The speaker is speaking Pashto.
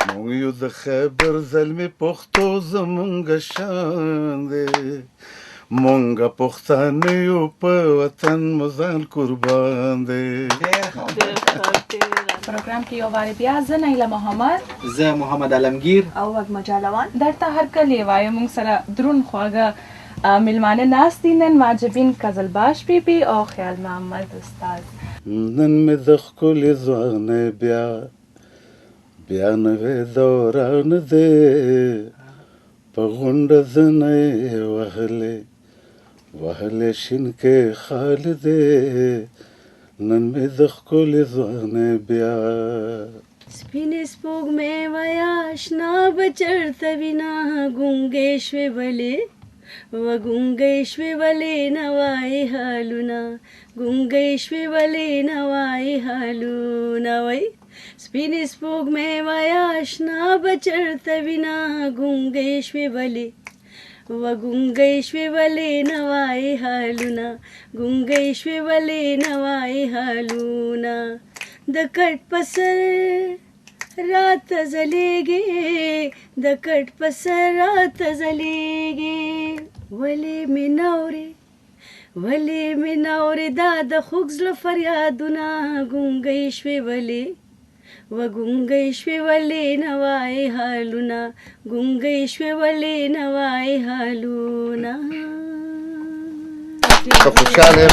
مونږ یو د خیبر زلمې پښتو زمونږ شان دی مونږ پښتانه یو په وطن مو ځان قربان دی پروګرام کې یو وارې بیا زه نایله محمد زه محمد علمگیر او وږمه جالوان درته هرکلی وایو موږ سره درون خواږه میلمانه ناست دي نن معجبین قزلباش بیبي او خیال محمد استاد نن مې د ښکلې ځوانۍ بیا نوې دوران دی په غونډه زنه یې وهلې شینکې خال دی نن مې د ښکلې ځوانۍ بیا سپینې سپوږمۍ وایه اشنا به چېرته وینه ګونګې شوې ولې وګونګې شوې ولې نه وایې حالونه ګونګې شوې ولې نه وایې حالونه وای سپینې سپوږمۍ وایه اشنا به چېرته وینه ګونګې شوې ولې وګونګې شوې ولې نه وایې حالونه ګونګې شوې ولې نه وایې حالونه د کټ په سر راته ځلیږي د کټ په سر راته ځلیږي ولې مې ناورې دا د خوږ زړه فریادونه ګونګې شوې ولې وګونګې شوې ولې نه وایې حالونه ګونګې شوې ولې نه وایې حالونه خوشحاله